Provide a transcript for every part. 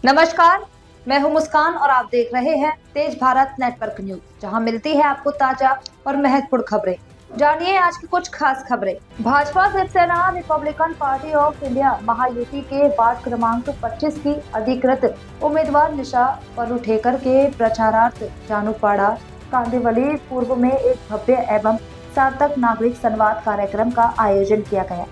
नमस्कार, मैं हूं मुस्कान और आप देख रहे हैं तेज भारत नेटवर्क न्यूज, जहां मिलती है आपको ताजा और महत्वपूर्ण खबरें। जानिए आज की कुछ खास खबरें। Bhajpa Shivsena Republican party of India Mahayuti के वार्ड क्रमांक 25 की अधिकृत उम्मीदवार निशा परुठेकर के प्रचारार्थ जानुपाड़ा कांदिवली पूर्व में एक भव्य एवं सार्थक नागरिक संवाद कार्यक्रम का आयोजन किया गया।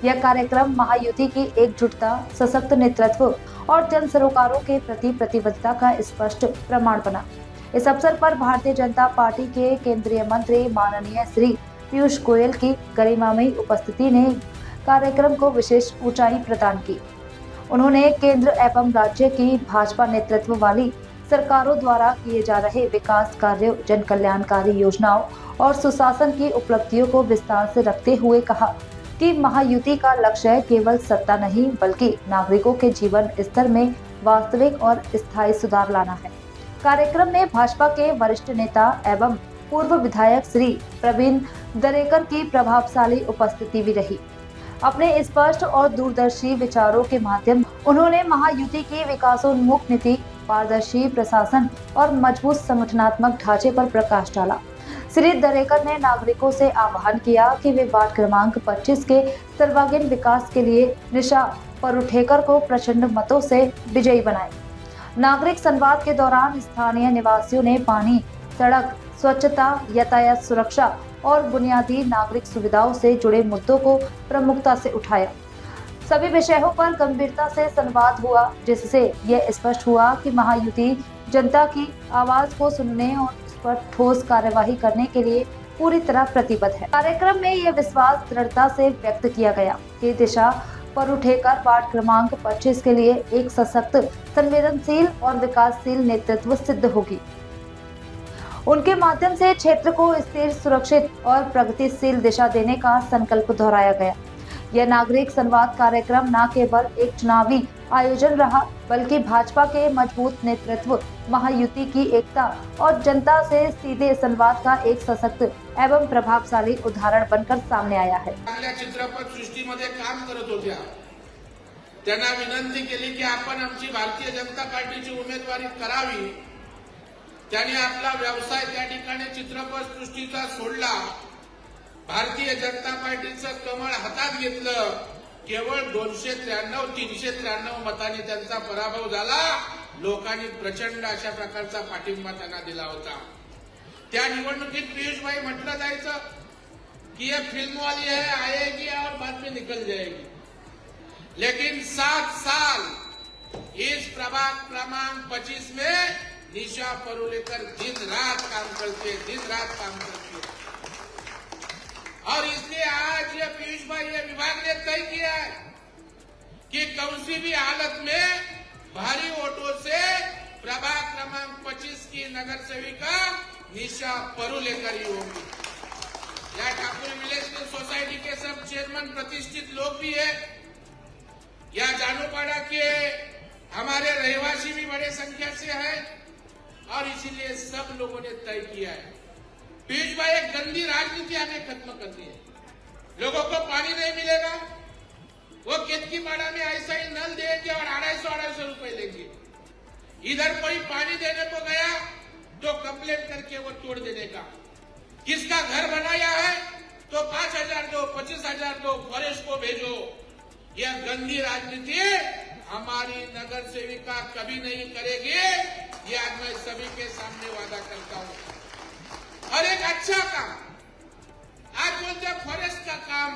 यह कार्यक्रम महायुति की एकजुटता, सशक्त नेतृत्व और जन सरोकारों के प्रति प्रतिबद्धता का स्पष्ट प्रमाण बना। इस अवसर पर भारतीय जनता पार्टी के केंद्रीय मंत्री माननीय श्री पीयूष गोयल की गरिमामयी उपस्थिति ने कार्यक्रम को विशेष ऊंचाई प्रदान की। उन्होंने केंद्र एवं राज्य की भाजपा नेतृत्व वाली सरकारों द्वारा किए जा रहे विकास कार्यों, जन कल्याणकारी योजनाओं और सुशासन की उपलब्धियों को विस्तार से रखते हुए कहा कि महायुति का लक्ष्य केवल सत्ता नहीं बल्कि नागरिकों के जीवन स्तर में वास्तविक और स्थायी सुधार लाना है। कार्यक्रम में भाजपा के वरिष्ठ नेता एवं पूर्व विधायक श्री प्रवीण दरेकर की प्रभावशाली उपस्थिति भी रही। अपने स्पष्ट और दूरदर्शी विचारों के माध्यम उन्होंने महायुति की विकासोन्मुख नीति, पारदर्शी प्रशासन और मजबूत संगठनात्मक ढांचे पर प्रकाश डाला। श्री दरेकर ने नागरिकों से आह्वान किया कि वे वार्ड क्रमांक 25 के सर्वांगीण विकास के लिए निशा परुठेकर को प्रचंड मतों से विजयी बनाएं। नागरिक संवाद के दौरान स्थानीय निवासियों ने पानी, सड़क, स्वच्छता, यातायात सुरक्षा और बुनियादी नागरिक सुविधाओं से जुड़े मुद्दों को प्रमुखता से उठाया। सभी विषयों पर गंभीरता से संवाद हुआ, जिससे यह स्पष्ट हुआ कि महायुति जनता की आवाज को सुनने और पर ठोस कार्यवाही करने के लिए पूरी तरह प्रतिबद्ध है। कार्यक्रम में यह विश्वास दृढ़ता से व्यक्त किया गया कि दिशा परुठेकर वार्ड क्रमांक 25 के लिए एक सशक्त, संवेदनशील और विकासशील नेतृत्व सिद्ध होगी। उनके माध्यम से क्षेत्र को स्थिर, सुरक्षित और प्रगतिशील दिशा देने का संकल्प दोहराया गया। यह नागरिक संवाद कार्यक्रम न केवल एक चुनावी आयोजन रहा बल्कि भाजपा के मजबूत नेतृत्व, महायुति की एकता और जनता से सीधे संवाद का एक सशक्त एवं प्रभावशाली उदाहरण बनकर सामने आया है। चित्रपट सृष्टीमध्ये काम करत होत्या, त्यांना विनंती केली की आपण आमची भारतीय जनता पार्टीची उमेदवारी करावी। त्यांनी आपला व्यवसाय त्या ठिकाणी चित्रपट सृष्टीचा सोडला, भारतीय जनता पार्टीचं कमळ हातात घेतलं। केवळ 293-393 मतांनी त्यांचा पराभव झाला। लोकांनी प्रचंड अशा प्रकारचा पाठिंबा त्यांना दिला होता। त्या निवडणुकीत पियुषभाई म्हटलं जायचं कि ये फिल्म वाली है, आएगी और बाद में निकल जाएगी, लेकिन 7 साल इस प्रभाग क्रमांक 25 में निशा परुलेकर दिन रात काम करती है। और इसलिए आज ये पीयूष भाई, ये विभाग ने तय किया है कि कौन भी हालत में भारी वोटों से प्रभाग क्रमांक 25 की नगर सेविका निशा परुलेकर ही होगी। या ठाकुर विलेज सोसाइटी के सब चेयरमैन प्रतिष्ठित लोग भी है। या जानुपाड़ा के हमारे रहवासी भी बड़े संख्या से है और इसीलिए सब लोगों ने तय किया है। पीयूष भाई, एक गंदी राजनीति हमें खत्म करनी है। लोगों को पानी नहीं मिलेगा, वो केतकीपाड़ा में ऐसा ही नल देंगे और 250 रुपए लेंगे। इधर कोई पानी देने को गया तो कंप्लेन करके वो तोड़ देने का। किसका घर बनाया है तो 5,000 दो, 25,000 दो, फॉरेस्ट को भेजो। यह गंदी राजनीति हमारी नगर सेविका कभी नहीं करेगी, यह आज मैं सभी के सामने वादा करता हूं। और एक अच्छा काम आज बोलते हैं, फॉरेस्ट का काम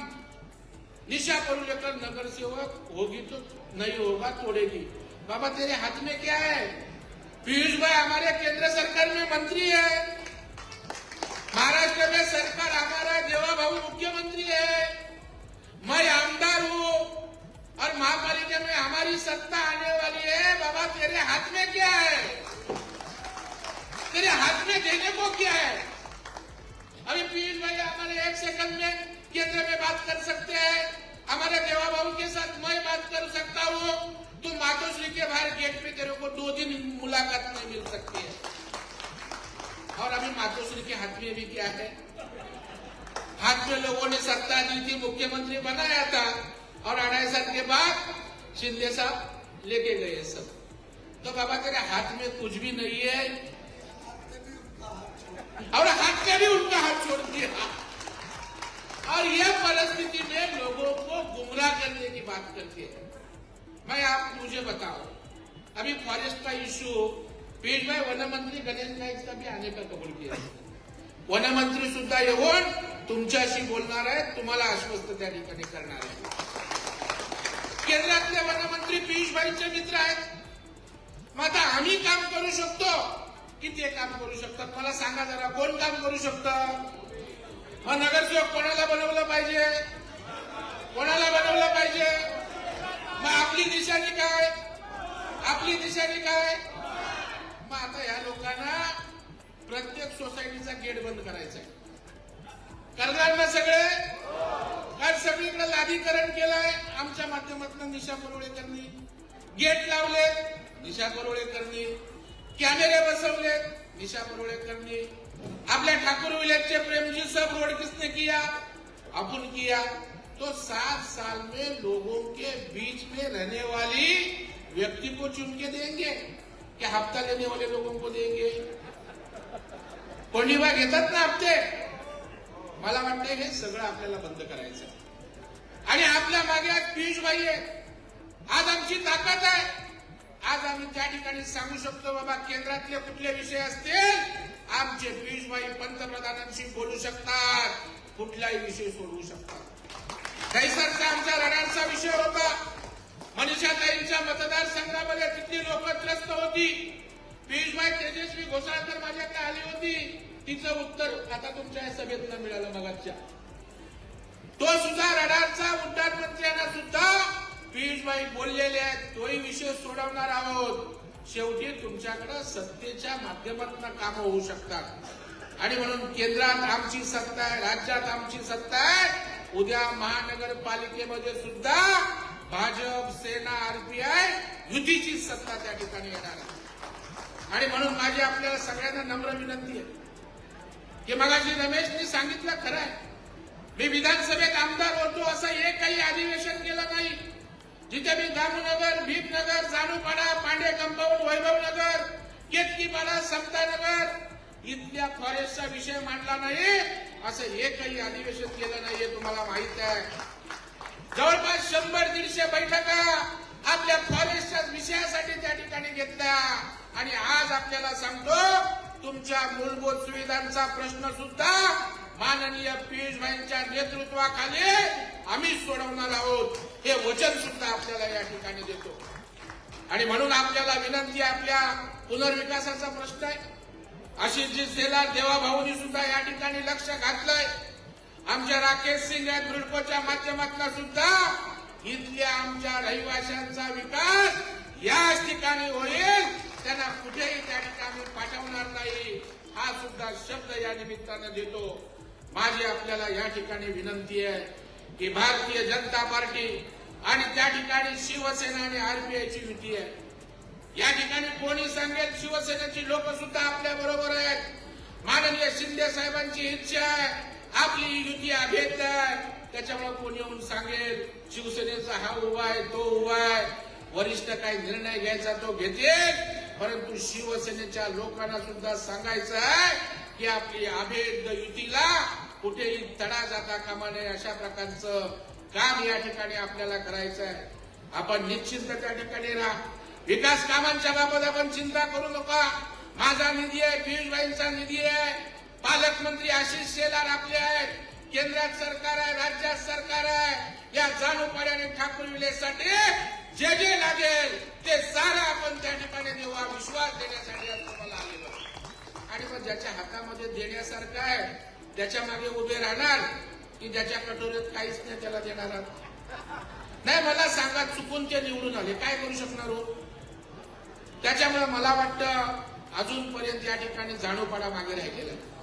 निशा परुलेकर नगर सेवक होगी तो नहीं होगा, तोड़ेगी। बाबा तेरे हाथ में क्या है? पीयूष भाई हमारे केंद्र सरकार में मंत्री है, महाराष्ट्र में सरकार हमारा देवा बाबू मुख्यमंत्री है, मैं आमदार हूं और महापालिका में हमारी सत्ता आने वाली है। बाबा तेरे हाथ में क्या है? तेरे हाथ में देने को क्या है? अभी पीयूष भाई हमारे 1 सेकंड में केंद्र में बात कर सकते हैं, हमारे देवा बाबू के साथ मैं बात कर सकता हूं। तुम मातोश्री के बाहर गेट पे तेरे को 2 दिन मुलाकात नहीं मिल सकती है। और अभी मातोश्री के हाथ में भी क्या है? हाथ में लोगों ने सत्ता दी थी, मुख्यमंत्री बनाया था और 2.5 साल के बाद शिंदे साहब लेके गए सब। तो बाबा तेरे हाथ में कुछ भी नहीं है और हाथ में भी उनका हाथ छोड़ दिया। और यह परिस्थिति में लोगों को गुमराह करने की बात करती है। मुझे बताओ, अभी फॉरेस्ट का इश्यू पीठ भाई वन मंत्री गणेश नाईक का भी आने का कबूल किया। वन मंत्री सुद्धा येऊन तुमच्याशी बोलणार आहेत, तुम्हाला आश्वस्त त्या ठिकाणी करणार आहेत। केंद्रातले वन मंत्री पियुष भाईचे मित्र आहेत। मग आता आम्ही काम करू शकतो की ते काम करू शकतात? मला सांगा जरा, कोण काम करू शकतं? मग नगरसेवक कोणाला बनवलं पाहिजे? कोणाला बनवलं पाहिजे? मग आपली निशाणी काय? आपली निशाणी काय? मग आता या लोकांना प्रत्येक सोसायटीचा गेट बंद करायचा आहे। करणार ना सगळे? कारण सगळीकडे लादीकरण केलंय आमच्या माध्यमातून। निशा परोळेकरांनी गेट लावले, निशा परोळेकरांनी कॅमेरे बसवले, निशा परोळेकरांनी आपल्या ठाकुर विलेजचे प्रेमजी सब रोड किसने किया? अपन किया। तो 7 साल में लोगों के बीच में रहने वाली व्यक्ति को चुन के देंगे क्या हफ्ता लेने वाले लोगों को देंगे? कोंडीबा घेतात ना हप्ते। मला वाटतं हे सगळं आपल्याला बंद करायचं आणि आपल्या मागे आज पियुष भाई आहे। आज आमची ताकद आहे। आज आम्ही त्या ठिकाणी सांगू शकतो बाबा, केंद्रातले कुठले विषय असतील आमचे पियुष भाई पंतप्रधानांशी बोलू शकतात, कुठलाही विषय सोडवू शकतात। कैसरचा आमच्या रडारचा विषय होता। मनीषाताईंच्या मतदारसंघामध्ये किती लोक त्रस्त होती। पियुष भाई तेजस्वी घोसाळकर माझ्याकडे आली होती, तिचं उत्तर आता तुमच्या सभेतनं मिळालं मगाच्या। तो सुद्धा रडारचा उड्डाण मंत्र्यांना सुद्धा पियुष भाई बोललेले आहेत, तोही विषय सोडवणार आहोत। शेवटी तुमच्याकडे सत्तेच्या माध्यमातून कामं होऊ शकतात आणि म्हणून केंद्रात आमची सत्ता आहे, राज्यात आमची सत्ता आहे। उद्या महानगरपालिकेमध्ये सुद्धा भाजप, सेना, आरपीआय युतीची सत्ता त्या ठिकाणी येणार आहे। आणि म्हणून माझी आपल्याला सगळ्यांना नम्र विनंती आहे की मगाशी रमेशनी सांगितलं खरं आहे, मी विधानसभेत आमदार होतो असं एकही अधिवेशन केलं नाही जिथे मी दामूनगर, भीमनगर, जाणूपाडा, पांडे कंपाऊंड, वैभवनगर, केतकीपाडा, समतानगर इथल्या फॉरेस्टचा विषय मांडला नाही असं एकही अधिवेशन केलं नाहीये, तुम्हाला माहित आहे। जवळपास 100-150 बैठका आपल्या फॉरेस्टच्या विषयासाठी त्या ठिकाणी घेतल्या आणि आज आपल्याला सांगतो तुमच्या मूलभूत सुविधांचा प्रश्न सुद्धा माननीय पियुष भाईंच्या नेतृत्वाखाली आम्ही सोडवणार आहोत, हे वचन सुद्धा आपल्याला या ठिकाणी देतो। आणि म्हणून आपल्याला विनंती आहे, आपल्या पुनर्विकासाचा प्रश्न आहे। आशिषजी शेलार, देवाभाऊनी सुद्धा या ठिकाणी लक्ष घातलंय। आमच्या राकेश सिंग या ब्रिडकोच्या माध्यमातून सुद्धा इथल्या आमच्या रहिवाशांचा विकास याच ठिकाणी होईल, त्यांना कुठेही त्या ठिकाणी पाठवणार नाही, हा सुद्धा शब्द या निमित्तानं देतो। माझी आपल्याला या ठिकाणी विनंती आहे की भारतीय जनता पार्टी आणि त्या ठिकाणी शिवसेना आणि आरपीआयची युती आहे। या ठिकाणी कोणी सांगेल शिवसेनेची लोक सुद्धा आपल्या बरोबर आहेत। माननीय शिंदे साहेबांची इच्छा आहे आपली युती अभेद्य आहे, त्याच्यामुळे कोणी येऊन सांगेल शिवसेनेचा हा उभा आहे, तो उभा आहे, वरिष्ठ काही निर्णय घ्यायचा तो घेतील, परंतु शिवसेनेच्या लोकांना सुद्धा सांगायचं आहे की आपली अभेद्य युतीला कुठेही तडा जाता कामा नये, अशा प्रकारचं काम या ठिकाणी आपल्याला करायचं आहे। आपण निश्चिंत त्या ठिकाणी राहा। विकास कामांच्या बाबत आपण चिंता करू नका। माझा निधी आहे, पियुष भाईंचा निधी आहे, पालकमंत्री आशिष शेलार आपले आहेत, केंद्रात सरकार आहे, राज्यात सरकार आहे। या जाणूपाडी आणि ठाकूर विलेजसाठी जे जे लागेल ते सारं आपण त्या ठिकाणी देऊ, हा विश्वास देण्यासाठी आज तुम्हाला आलेलो। आणि मग ज्याच्या हातामध्ये देण्यासारखं आहे त्याच्या मागे उभे राहणार की ज्याच्या कटोरीत काहीच नाही त्याला देणार नाही? मला सांगा, चुकून ते निवडून आले, काय करू शकणार हो? त्याच्यामुळे मला वाटतं अजूनपर्यंत या ठिकाणी जाणूपाडा मागे राहिलेला आहे।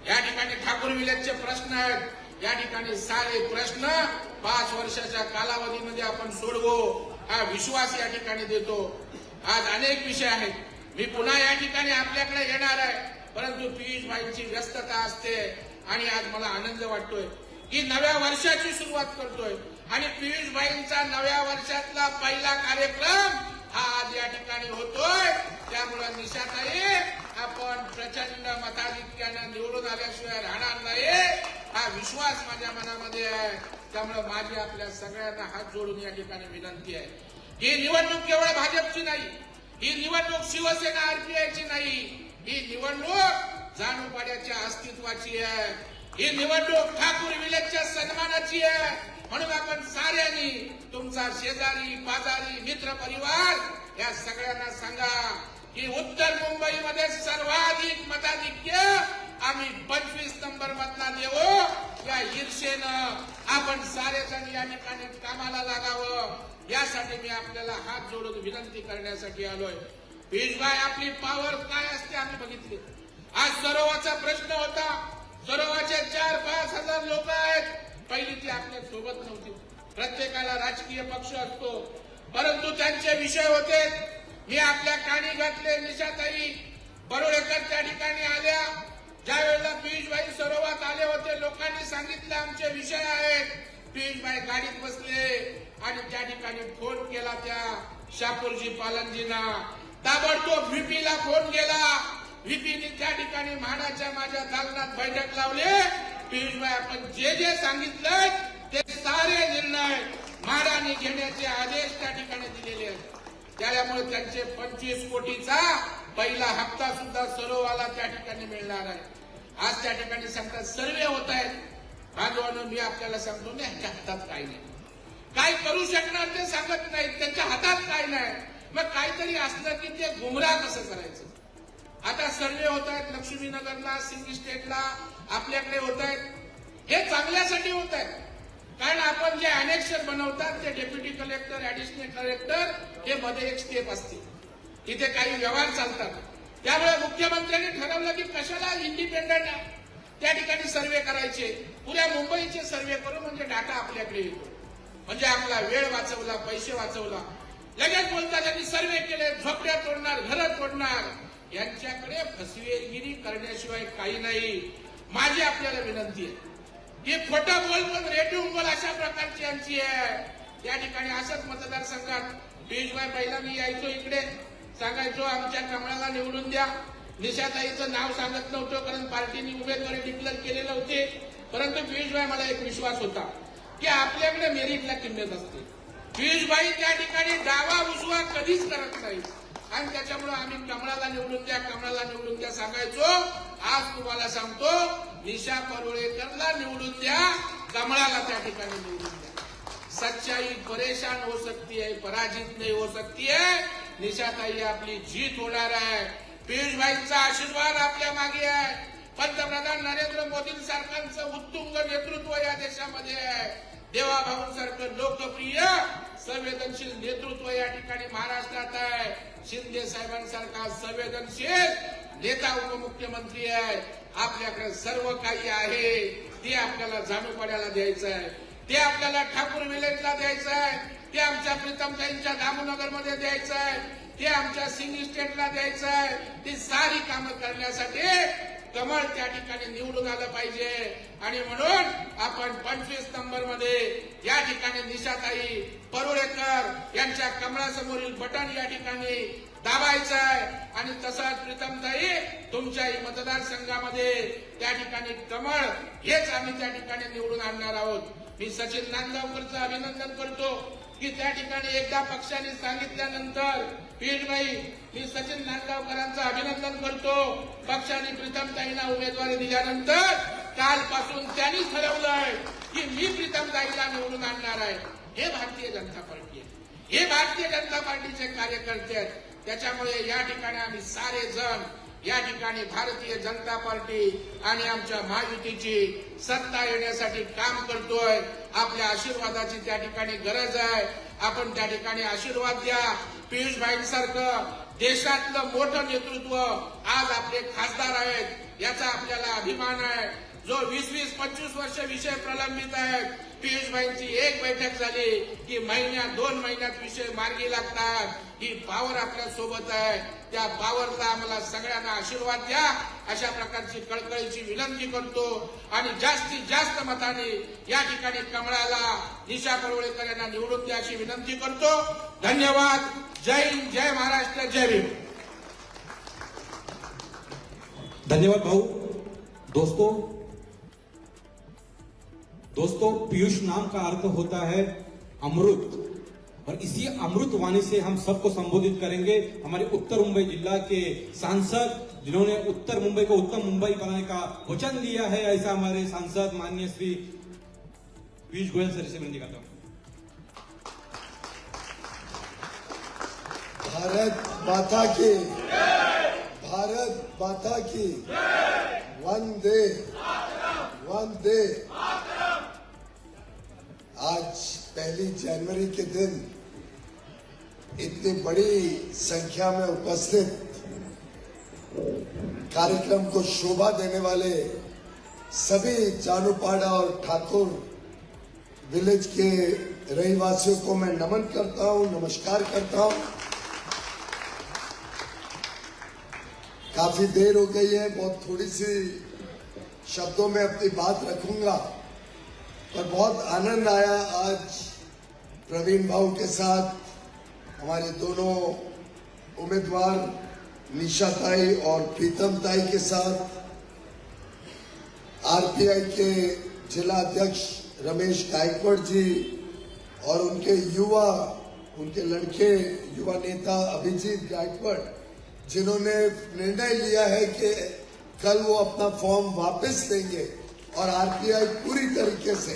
या ठिकाणी ठाकूर विलेजचे प्रश्न आहेत, या ठिकाणी सारे प्रश्न 5 वर्षाच्या कालावधीमध्ये आपण सोडवू, हा विश्वास या ठिकाणी देतो। आज अनेक विषय आहेत, मी पुन्हा या ठिकाणी आपल्याकडे येणार आहे, परंतु पियुष भाईंची व्यस्तता असते आणि आज मला आनंद वाटतोय की नव्या वर्षाची सुरुवात करतोय आणि पियुष भाईंचा नव्या वर्षातला पहिला कार्यक्रम हा आज या ठिकाणी होतोय. त्यामुळे निशाताई आपण प्रचंड मताधिक्यानं निवडून आल्याशिवाय राहणार नाही हा विश्वास माझ्या मनामध्ये आहे. त्यामुळे माझी आपल्या सगळ्यांना हात जोडून या ठिकाणी विनंती आहे. ही निवडणूक केवळ भाजपची नाही, ही निवडणूक शिवसेना आरपीआयची नाही, ही निवडणूक जाणूपाड्याच्या अस्तित्वाची आहे. ही निवडणूक ठाकूर विलेजच्या सन्मानाची आहे. म्हणून आपण साऱ्यांनी तुमचा शेजारी पाजारी मित्र परिवार या सगळ्यांना सांगा की उत्तर मुंबईमध्ये सर्वाधिक मताधिक्य आम्ही 25 नंबर मधला देऊ. या ईर्षेनं आपण सारेजण या ठिकाणी कामाला लागावं यासाठी मी आपल्याला हात जोडून विनंती करण्यासाठी आलोय. पियुषभाई आपली पॉवर काय असते आम्ही बघितले. आज सरोवाचा प्रश्न होता. सरोवाचे 4-5 हजार लोक आहेत. पहिली ती आपल्या सोबत नव्हती. प्रत्येकाला राजकीय पक्ष असतो, परंतु त्यांचे विषय होते. मी आपल्या कानी घातले. निशाताई बरोडेकर त्या ठिकाणी आल्या. ज्या वेळेला पियुषभाई सरोवात आले होते लोकांनी सांगितलं आमचे विषय आहेत. पियुषभाई गाडीत बसले आणि त्या ठिकाणी फोन केला त्या शापूरजी पालनजींना. ताबडतोब व्हीपीला फोन केला. व्हीपीने त्या ठिकाणी म्हाडाच्या माझ्या दालनात बैठक लावली. पियुषभाई आपण जे जे सांगितलं ते सारे निर्णय म्हाडाने घेण्याचे आदेश त्या ठिकाणी दिलेले आहेत. त्यामुळे त्यांचे 25 कोटीचा पहिला हप्ता सुद्धा सरोवाला त्या ठिकाणी मिळणार आहे. आज त्या ठिकाणी सांगतात सर्वे होत आहेत. बाजूने मी आपल्याला सांगतो ना ह्याच्या हातात काही नाही, काय करू शकणार ते सांगत नाहीत. त्यांच्या हातात काय नाही. मग काहीतरी असलं की ते गुमराह कसं करायचं. आता सर्वे होत आहेत लक्ष्मीनगरला, सिंग स्टेटला आपल्याकडे होत आहेत. हे चांगल्यासाठी होत आहेत. कारण आपण जे अनेक्शन बनवतात ते डेप्युटी कलेक्टर ऍडिशनल कलेक्टर हे मध्ये एक स्टेप असते. तिथे काही व्यवहार चालतात. त्यामुळे मुख्यमंत्र्यांनी ठरवलं की कशाला इंडिपेंडंट त्या ठिकाणी सर्वे करायचे. पुऱ्या मुंबईचे सर्वे करू म्हणजे डाटा आपल्याकडे येतो. म्हणजे आपला वेळ वाचवला, पैसे वाचवला. लगेच बोलतात त्यांनी सर्वे केले, झोपड्या तोडणार, घरं तोडणार. यांच्याकडे फसवेगिरी करण्याशिवाय काही नाही. माझी आपल्याला विनंती आहे की खोटं बोल पण रेटून बोल अशा प्रकारची यांची आहे. त्या ठिकाणी असंच मतदारसंघात पियुषभाई पहिला मी यायचो इकडे सांगायचो आमच्या कमळाला निवडून द्या. निशाताईचं नाव सांगत नव्हतं कारण पार्टीने उमेदवारी डिक्लेअर केलेले होते. परंतु पियुषभाई मला एक विश्वास होता की आपल्याकडे मेरिटला किंमत असते. पियुषभाई त्या ठिकाणी डावा उजवा कधीच करत नाही आणि त्याच्यामुळे आम्ही कमळाला निवडून द्या, कमळाला निवडून द्या सांगायचो. आज तुम्हाला सांगतो निशा परुळेकरला निवडून द्या, कमळाला त्या ठिकाणी निवडून द्या. सच्चाई परेशान हो सकती है, पराजित नहीं हो सकती है. निशाताई आपली जीत होणार आहे. पियुषभाईंचा आशीर्वाद आपल्या मागे आहे. पंतप्रधान नरेंद्र मोदींसारखांचं उत्तुंग नेतृत्व या देशामध्ये आहे. देवाभाऊंसारखं लोकप्रिय संवेदनशील नेतृत्व या ठिकाणी महाराष्ट्रात आहे. शिंदे साहेबांसारखा संवेदनशील नेता उपमुख्यमंत्री आहे. आपल्याकडे सर्व काही आहे. ते आपल्याला जाणूपाड्याला द्यायचं आहे. ते आपल्याला ठाकूर विलेजला द्यायचं आहे. ते आमच्या प्रीतमताईंच्या दामोनगरमध्ये द्यायचं आहे. ते आमच्या सिंग स्टेटला द्यायचं आहे. ती सारी कामं करण्यासाठी कमळ त्या ठिकाणी निवडून आलं पाहिजे. आणि म्हणून आपण 25 नंबर मध्ये या ठिकाणी निशाताई परुळेकर यांच्या कमळासमोरील बटन या ठिकाणी दाबायचं आहे. आणि तसंच प्रीतमताई तुमच्याही मतदारसंघामध्ये त्या ठिकाणी कमळ हेच आम्ही त्या ठिकाणी निवडून आणणार आहोत. मी सचिन नांदगावकरचं अभिनंदन करतो की त्या ठिकाणी एकदा पक्षाने सांगितल्यानंतर पियुषभाई मी सचिन नांदगावकरांचं अभिनंदन करतो. पक्षाने प्रीतमताईंना उमेदवारी दिल्यानंतर कालपासून त्यांनी ठरवलंय की मी प्रीतमताईला निवडून आणणार आहे. हे भारतीय जनता पार्टी आहे. हे भारतीय जनता पार्टीचे कार्यकर्ते आहेत. त्याच्यामुळे या ठिकाणी आम्ही सारे जण या ठिकाणी भारतीय जनता पार्टी आणि आमच्या महायुतीची सत्ता येण्यासाठी काम करतोय. आपल्या आशीर्वादाची त्या ठिकाणी गरज आहे. आपण त्या ठिकाणी आशीर्वाद द्या. पियुषभाईंसारखं देशातलं मोठं नेतृत्व आज आपले खासदार आहेत याचा आपल्याला अभिमान आहे. जो 20-25 वर्ष विषय प्रलंबित आहेत पियुषभाईंची एक बैठक झाली की महिन्यात 2 महिन्यात विषय मार्गी लागतात. ही पॉवर आपल्या सोबत आहे. त्या पॉवरचा आम्हाला सगळ्यांना आशीर्वाद द्या अशा प्रकारची कळकळीची विनंती करतो आणि जास्तीत जास्त मताने या ठिकाणी कमळाला निशा परुळेकर यांना निवडून द्या अशी विनंती करतो. धन्यवाद. जय हिंद, जय महाराष्ट्र, जय भीम. धन्यवाद भाऊ. दोस्तों पीयूष नाम का अर्थ होता है अमृत, और इसी अमृत वाणी से हम सबको संबोधित करेंगे. हमारे उत्तर मुंबई जिला के सांसद जिन्होंने उत्तर मुंबई को उत्तम मुंबई बनाने का वचन दिया है, ऐसा हमारे सांसद माननीय श्री पीयूष गोयल सर से विनती करता हूं. भारत माता की, भारत माता की, वंदे वंदे. आज 1 जनवरी के दिन इतनी बड़ी संख्या में उपस्थित कार्यक्रम को शोभा देने वाले सभी जानूपाड़ा और ठाकुर विलेज के रहवासियों को मैं नमन करता हूं, नमस्कार करता हूं. काफी देर हो गई है, बहुत थोड़ी सी शब्दों में अपनी बात रखूंगा, पर बहुत आनंद आया आज प्रवीण भाऊ के साथ हमारे दोनों उम्मीदवार निशा ताई और प्रीतम ताई के साथ आरपीआई के जिला अध्यक्ष रमेश गायकवाड़ जी और उनके उनके लड़के युवा नेता अभिजीत गायकवाड़, जिन्होंने निर्णय लिया है कि कल वो अपना फॉर्म वापस लेंगे और आरपीआई पूरी तरीके से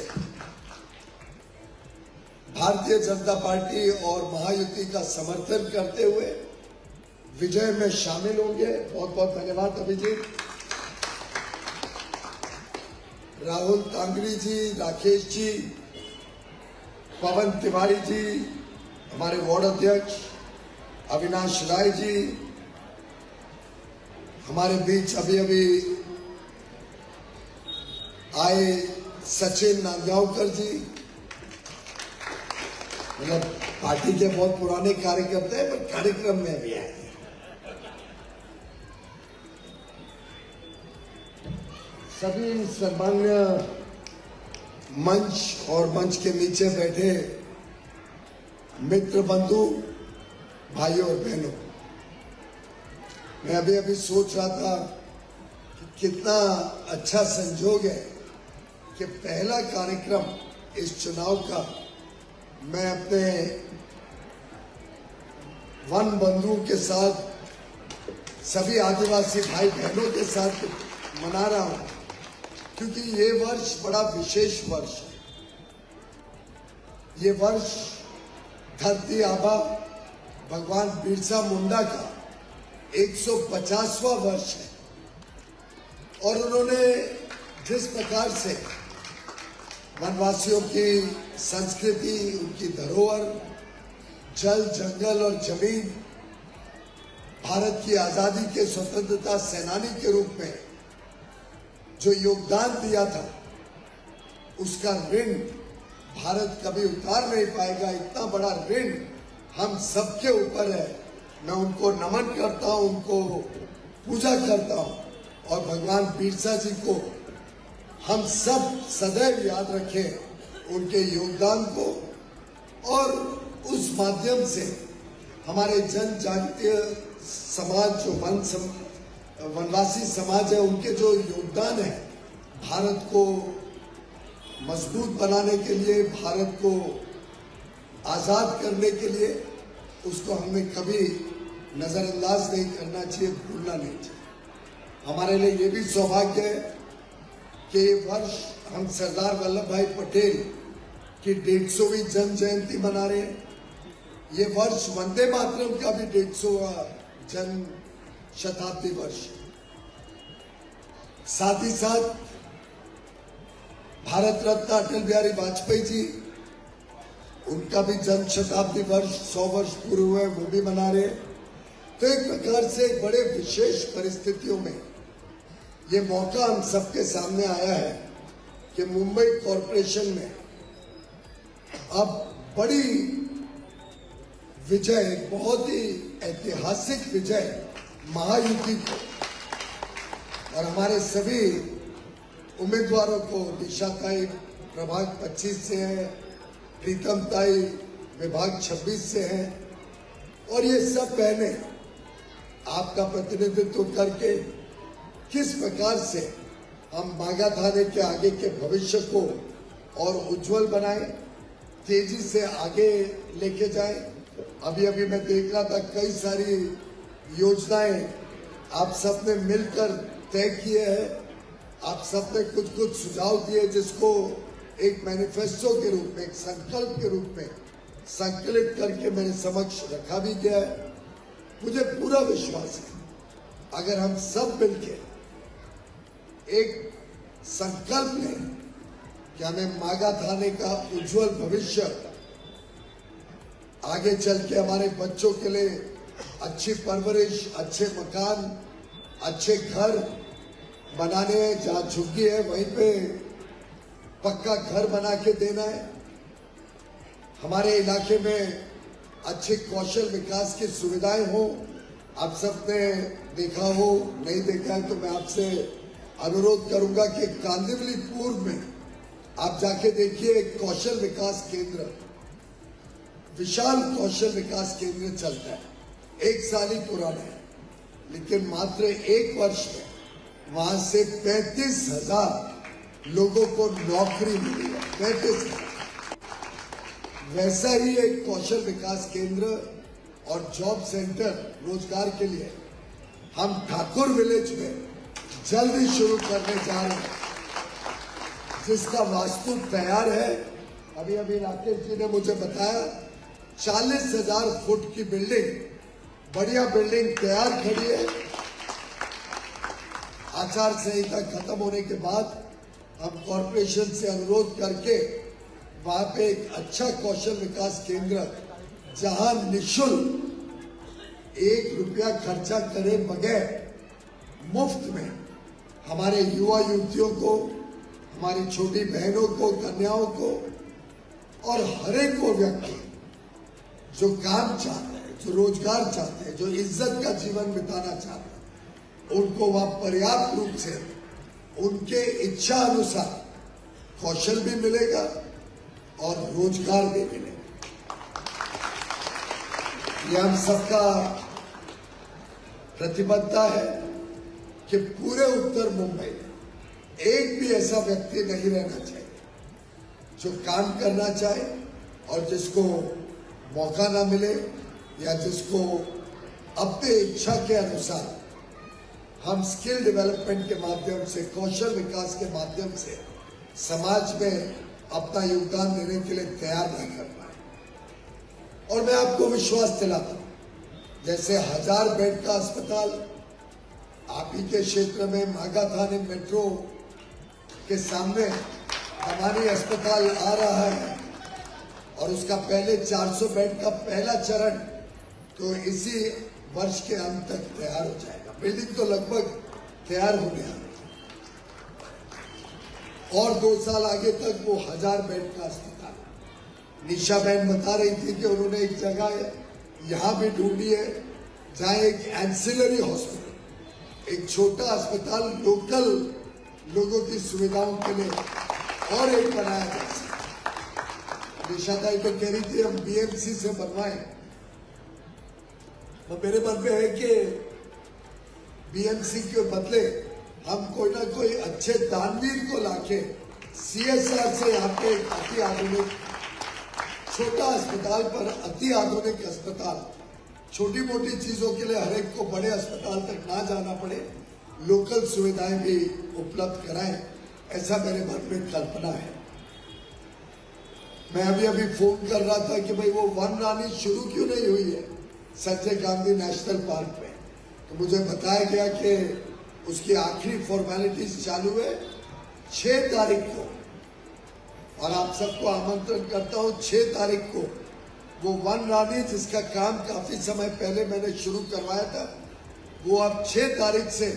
भारतीय जनता पार्टी और महायुति का समर्थन करते हुए विजय में शामिल होंगे. बहुत बहुत धन्यवाद अभिजीत. राहुल तांगरी जी, राकेश जी, पवन तिवारी जी, हमारे वार्ड अध्यक्ष अविनाश राय जी, हमारे बीच अभी अभी आए सचिन नांदगांवकर जी, मतलब पार्टी के बहुत पुराने कार्यकर्ता हैं पर कार्यक्रम में भी आए. सभी सम्मान्य मंच और मंच के नीचे बैठे मित्र बंधु भाइयों और बहनों, मैं अभी अभी सोच रहा था कि कितना अच्छा संजोग है कि पहला कार्यक्रम इस चुनाव का मैं अपने वन बंधुओं के साथ, सभी आदिवासी भाई बहनों के साथ मना रहा हूं, क्योंकि ये वर्ष बड़ा विशेष वर्ष है. ये वर्ष धरती आबा भगवान बिरसा मुंडा का 150वां वर्ष है, और उन्होंने जिस प्रकार से वनवासियों की संस्कृति, उनकी धरोहर, जल, जंगल और जमीन, भारत की आजादी के स्वतंत्रता सेनानी के रूप में जो योगदान दिया था, उसका ऋण भारत कभी उतार नहीं पाएगा. इतना बड़ा ऋण हम सबके ऊपर है. मैं उनको नमन करता हूं, उनको पूजा करता हूं, और भगवान बिरसा जी को हम सब सदैव याद रखें, उनके योगदान को, और उस माध्यम से हमारे जनजातीय समाज जो वनवासी समाज है, उनके जो योगदान है भारत को मजबूत बनाने के लिए, भारत को आजाद करने के लिए, उसको हमें कभी नजरअंदाज नहीं करना चाहिए, भूलना नहीं चाहिए. हमारे लिए ये भी सौभाग्य है कि ये वर्ष हम सरदार वल्लभ भाई पटेल की 150वीं जन्म जयंती मना रहे हैं. ये वर्ष वंदे मातरम का भी 150वां जन्म शताब्दी वर्ष. साथ ही साथ भारत रत्न अटल बिहारी वाजपेयी जी, उनका भी जन्म शताब्दी वर्ष 100 वर्ष पूरे हुए, वो भी मना रहे. तो एक प्रकार से बड़े विशेष परिस्थितियों में ये मौका हम सबके सामने आया है कि मुंबई कॉरपोरेशन में अब बड़ी विजय, बहुत ही ऐतिहासिक विजय महायुति को और हमारे सभी उम्मीदवारों को, दिशा ताई प्रभाग 25 से है, प्रीतम ताई विभाग 26 से है, और ये सब बहनें आपका प्रतिनिधित्व करके किस प्रकार से हम बाघा थाने के आगे के भविष्य को और उज्जवल बनाएं, तेजी से आगे लेके जाएं। अभी अभी मैं देख रहा था कई सारी योजनाएं आप सबने मिलकर तय किए हैं, आप सबने कुछ कुछ सुझाव दिए जिसको एक मैनिफेस्टो के रूप में, एक संकल्प के रूप में संकलित करके मेरे समक्ष रखा भी गया है। मुझे पूरा विश्वास है अगर हम सब मिलकर एक संकल्प लें कि हमें मागा थाने का उज्जवल भविष्य, आगे चल के हमारे बच्चों के लिए अच्छी परवरिश, अच्छे मकान, अच्छे घर बनाने हैं, जहाँ झुग्गी है वहीं पे पक्का घर बना के देना है। हमारे इलाके में अच्छे कौशल विकास की सुविधाएं हो। आप सबने देखा हो, नहीं देखा है तो मैं आपसे अनुरोध करूंगा कि कांदिवली पूर्व में आप जाके देखिए, एक कौशल विकास केंद्र, विशाल कौशल विकास केंद्र चलता है, 1 साल ही पुराना है, लेकिन मात्र 1 वर्ष में वहां से 35,000 लोगों को नौकरी मिली है। 35,000। वैसा ही एक कौशल विकास केंद्र और जॉब सेंटर रोजगार के लिए हम ठाकुर विलेज में जल्द ही शुरू करने जा रहे हैं, जिसका वास्तु तैयार है। अभी अभी राकेश जी ने मुझे बताया 40,000 फुट की बिल्डिंग, बढ़िया बिल्डिंग तैयार खड़ी है। आचार संहिता खत्म होने के बाद हम कॉरपोरेशन से अनुरोध करके वहां पे एक अच्छा कौशल विकास केंद्र, जहां निःशुल्क 1 रुपया खर्चा करे बगैर मुफ्त में हमारे युवा युवतियों को, हमारी छोटी बहनों को, कन्याओं को और हर एक को व्यक्ति जो काम चाहते हैं, जो रोजगार चाहते हैं, जो इज्जत का जीवन बिताना चाहते हैं, उनको वहां पर्याप्त रूप से उनके इच्छा अनुसार कौशल भी मिलेगा और रोजगार भी मिलेगा। यह हम सबका प्रतिबद्धता है कि पूरे उत्तर मुंबई में एक भी ऐसा व्यक्ति नहीं रहना चाहिए जो काम करना चाहे और जिसको मौका ना मिले, या जिसको अपने इच्छा के अनुसार हम स्किल डेवलपमेंट के माध्यम से, कौशल विकास के माध्यम से समाज में अपना योगदान देने के लिए तैयार नहीं कर पाए। और मैं आपको विश्वास दिलाता हूं, जैसे 1000 बेड का अस्पताल आप ही के क्षेत्र में मागा थाने मेट्रो के सामने हमारी अस्पताल आ रहा है, और उसका पहले 400 बेड का पहला चरण तो इसी वर्ष के अंत तक तैयार हो जाएगा। बिल्डिंग तो लगभग तैयार होने आ रही है, और 2 साल आगे तक वो 1000 बेड का अस्पताल। निशा बहन बता रही थी कि उन्होंने एक जगह यहाँ भी ढूंढी है जहाँ एक एंसिलरी हॉस्पिटल, एक छोटा अस्पताल लोकल लोगों की सुविधाओं के लिए और एक बनाया जा सकता। निशा दाई तो कह रही थी हम बीएमसी से बनवाएं, तो मेरे मन में है कि बीएमसी के बदले हम कोई ना कोई अच्छे दानवीर को लाके सीएसआर से यहाँ पे अति आधुनिक छोटा अस्पताल पर अति आधुनिक अस्पताल, छोटी मोटी चीजों के लिए हर एक को बड़े अस्पताल तक ना जाना पड़े, लोकल सुविधाएं भी उपलब्ध कराएं, ऐसा मेरे मन में कल्पना है। मैं अभी फोन कर रहा था कि भाई वो वन रानी शुरू क्यों नहीं हुई है संजय गांधी नेशनल पार्क में, तो मुझे बताया गया कि उसकी आखिरी फॉर्मेलिटीज चालू है 6 तारीख को, और आप सबको आमंत्रण करता हूं 6 तारीख को वो वन रानी जिसका काम काफी समय पहले मैंने शुरू करवाया था, वो अब 6 तारीख से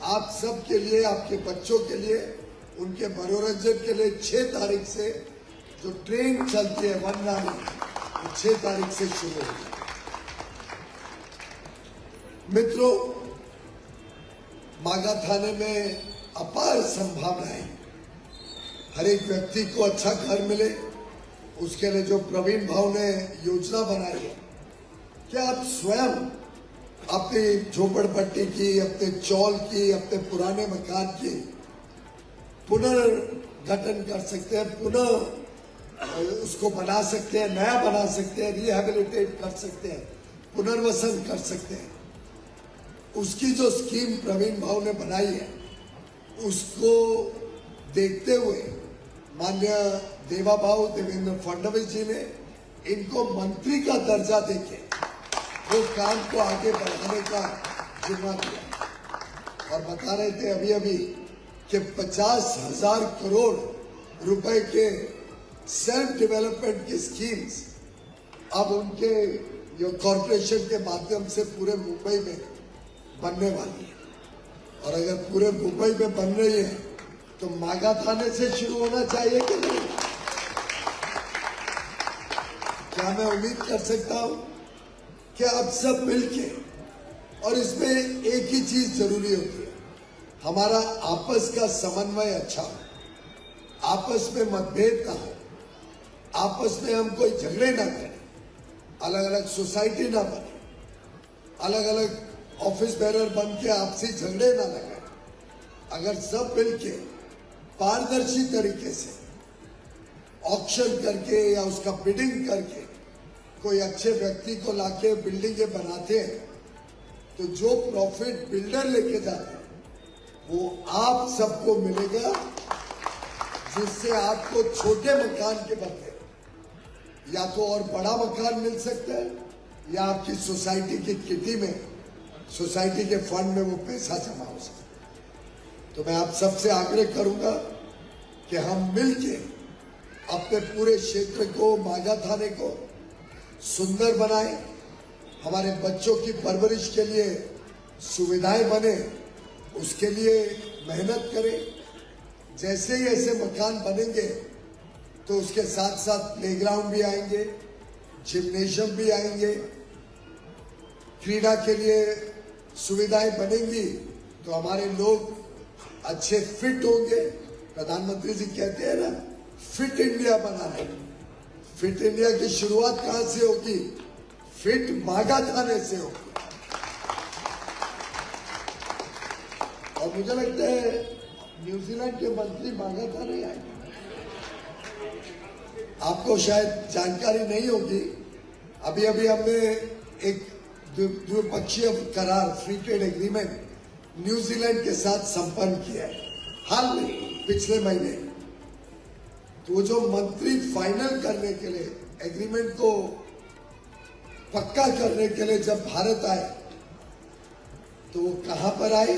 आप सब के लिए, आपके बच्चों के लिए, उनके मनोरंजन के लिए 6 तारीख से जो ट्रेन चलती है वन रानी, वो 6 तारीख से शुरू होगी। मित्रों, मागा थाने में अपार संभावनाएं, हर एक व्यक्ति को अच्छा घर मिले, उसके लिए जो प्रवीण भाव ने योजना बनाई है कि आप स्वयं अपनी झोपड़पट्टी की, अपने चौल की, अपने पुराने मकान की पुनर्गठन कर सकते हैं, पुनः उसको बना सकते हैं, नया बना सकते हैं, रिहैबिलिटेट कर सकते हैं, पुनर्वसन कर सकते हैं। उसकी जो स्कीम प्रवीण भाव ने बनाई है, उसको देखते हुए माननीय देवाभाऊ देवेंद्र फडणवीस जी ने इनको मंत्री का दर्जा देके वो काम को आगे बढ़ाने का जिम्मा दिया। और बता रहे थे अभी अभी कि 50,000 करोड़ रुपए के सेल्फ डेवलपमेंट की स्कीम्स अब उनके कॉरपोरेशन के माध्यम से पूरे मुंबई में बनने वाली है। और अगर पूरे मुंबई में बन रही है तो मागा थाने से शुरू होना चाहिए कि नहीं? क्या मैं उम्मीद कर सकता हूं कि आप सब मिलके, और इसमें एक ही चीज जरूरी होती है, हमारा आपस का समन्वय अच्छा हो, आपस में मतभेद ना हो, आपस में हम कोई झगड़े ना करें, अलग अलग सोसाइटी ना बने, अलग अलग ऑफिस बेरर बन के आपसी झगड़े ना लगाए। अगर सब मिलके पारदर्शी तरीके से ऑक्शन करके या उसका बिडिंग करके कोई अच्छे व्यक्ति को लाके बिल्डिंगें बनाते हैं, तो जो प्रॉफिट बिल्डर लेके जाते हैं वो आप सबको मिलेगा, जिससे आपको छोटे मकान के बदले या तो और बड़ा मकान मिल सकता है, या आपकी सोसाइटी की किटी में, सोसाइटी के फंड में वो पैसा जमा हो सकता है। तो मैं आप सबसे आग्रह करूंगा कि हम मिलके अपने पूरे क्षेत्र को, मागा थाने को सुंदर बनाएं, हमारे बच्चों की परवरिश के लिए सुविधाएं बने, उसके लिए मेहनत करें। जैसे ही ऐसे मकान बनेंगे तो उसके साथ साथ प्लेग्राउंड भी आएंगे, जिम्नेशियम भी आएंगे, क्रीड़ा के लिए सुविधाएं बनेंगी, तो हमारे लोग अच्छे फिट होंगे। प्रधानमंत्री जी कहते हैं ना, फिट इंडिया बनाना। फिट इंडिया की शुरुआत कहां से होगी? फिट मागा थाने से होगी। और मुझे लगता है न्यूजीलैंड के मंत्री मागा थाने आएंगे। आपको शायद जानकारी नहीं होगी, अभी अभी हमने एक द्विपक्षीय करार, फ्री ट्रेड एग्रीमेंट न्यूजीलैंड के साथ संपन्न किया है हाल में, पिछले महीने। तो वो जो मंत्री फाइनल करने के लिए, एग्रीमेंट को पक्का करने के लिए जब भारत आए, तो वो कहां पर आए?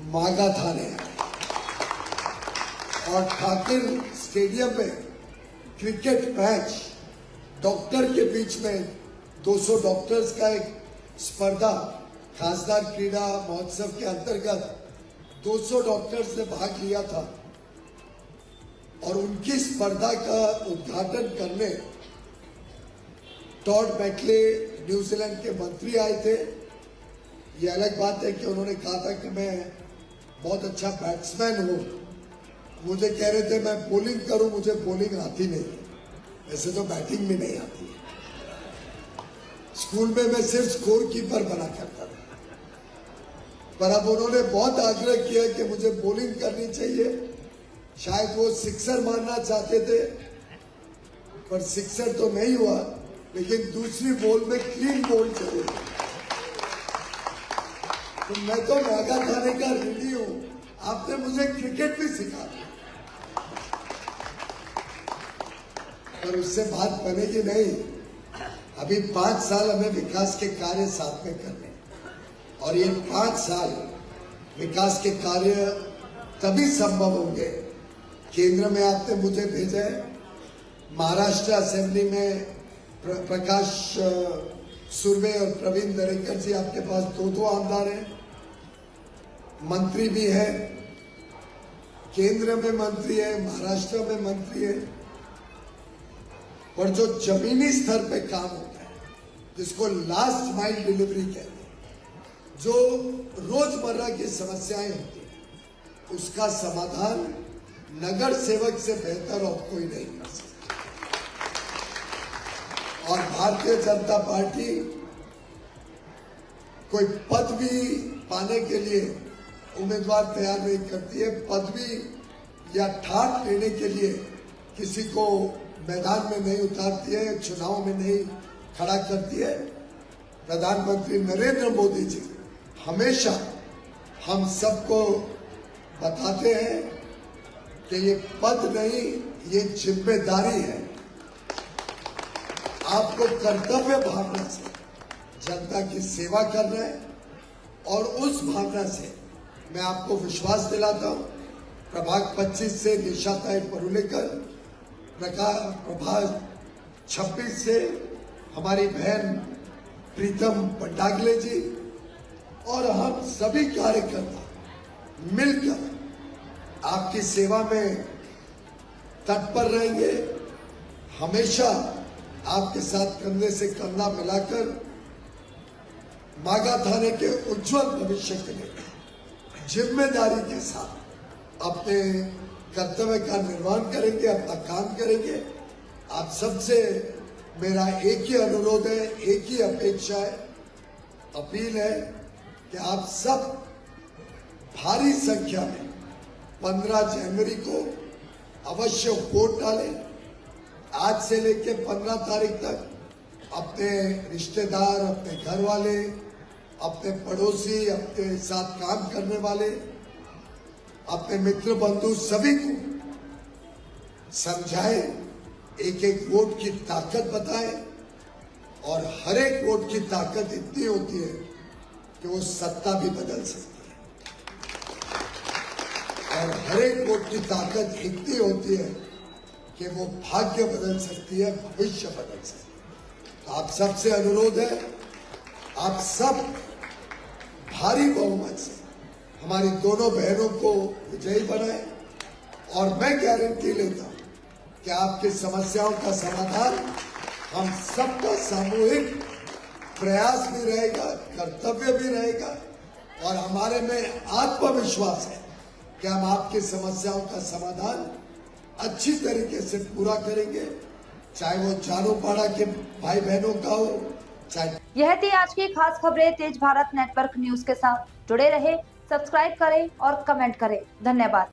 मागा थाने आए। और ठाकुर स्टेडियम में क्रिकेट मैच, डॉक्टर के बीच में 200 डॉक्टर्स का एक स्पर्धा, खासदार क्रीड़ा महोत्सव के अंतर्गत 200 डॉक्टर्स ने भाग लिया था। और उनकी स्पर्धा का उद्घाटन करने टॉड मैकले न्यूजीलैंड के मंत्री आए थे। ये अलग बात है कि उन्होंने कहा था कि मैं बहुत अच्छा बैट्समैन हूं, मुझे कह रहे थे मैं बॉलिंग करूं, मुझे बॉलिंग आती नहीं, वैसे तो बैटिंग भी नहीं आती है। स्कूल में मैं सिर्फ स्कोर कीपर बना करता था, पर अब उन्होंने बहुत आग्रह किया कि मुझे बॉलिंग करनी चाहिए। शायद वो सिक्सर मारना चाहते थे, पर सिक्सर तो नहीं हुआ, लेकिन दूसरी बॉल में क्लीन बॉल चाहिए। तो मैं तो मागा थाने का ऋणी हूं, आपने मुझे क्रिकेट भी सिखा दिया, पर उससे बात बनेगी नहीं। अभी 5 साल हमें विकास के कार्य साथ में करने, और ये 5 साल विकास के कार्य तभी संभव होंगे, केंद्र में आपने मुझे भेजा है, महाराष्ट्र असेंबली में प्रकाश सुर्वे और प्रवीण दरेकर जी, आपके पास 2 आमदार हैं, मंत्री भी है, केंद्र में मंत्री है, महाराष्ट्र में मंत्री है। पर जो जमीनी स्तर पे काम होता है, जिसको लास्ट माइल डिलीवरी कहते हैं, जो रोजमर्रा की समस्याएं होती हैं, उसका समाधान नगर सेवक से बेहतर और कोई नहीं कर सकता। और भारतीय जनता पार्टी कोई पदवी पाने के लिए उम्मीदवार तैयार नहीं करती है। पदवी या ठाट लेने के लिए किसी को मैदान में नहीं उतारती है, चुनाव में नहीं खड़ा करती है। प्रधानमंत्री नरेंद्र मोदी जी हमेशा हम सबको बताते हैं कि ये पद नहीं, ये जिम्मेदारी है। आपको कर्तव्य भावना से जनता की सेवा कर रहे हैं और उस भावना से मैं आपको विश्वास दिलाता हूं। प्रभाग 25 से निशाताई परुलेकर, प्रभाग 26 से हमारी बहन प्रीतम पंडागले जी और हम सभी कार्यकर्ता मिलकर आपकी सेवा में तत्पर रहेंगे। हमेशा आपके साथ कंधे से कंधा मिलाकर मागा थाने के उज्जवल भविष्य के लिए जिम्मेदारी के साथ अपने कर्तव्य का निर्वहन करेंगे, अपना काम करेंगे। आप सबसे मेरा एक ही अनुरोध है, एक ही अपेक्षा है, अपील है कि आप सब भारी संख्या में 15 जनवरी को अवश्य वोट डालें। आज से लेकर 15 तारीख तक अपने रिश्तेदार, अपने घर वाले, अपने पड़ोसी, अपने साथ काम करने वाले, अपने मित्र बंधु सभी को समझाएं, एक एक वोट की ताकत बताएं। और हर एक वोट की ताकत इतनी होती है कि वो सत्ता भी बदल सकती है, और हर एक वोट की ताकत इतनी होती है कि वो भाग्य बदल सकती है, भविष्य बदल सकती है। तो आप सबसे अनुरोध है, आप सब भारी बहुमत से हमारी दोनों बहनों को विजयी बनाएं। और मैं गारंटी लेता हूं कि आपकी समस्याओं का समाधान हम सबका सामूहिक प्रयास भी रहेगा, कर्तव्य भी रहेगा, और हमारे में आत्मविश्वास है कि हम आपकी समस्याओं का समाधान अच्छी तरीके से पूरा करेंगे, चाहे वो चारोपाड़ा के भाई बहनों का हो, चाहे। यह थी आज की खास खबरें तेज भारत नेटवर्क न्यूज के साथ जुड़े रहे, सब्सक्राइब करें और कमेंट करें। धन्यवाद।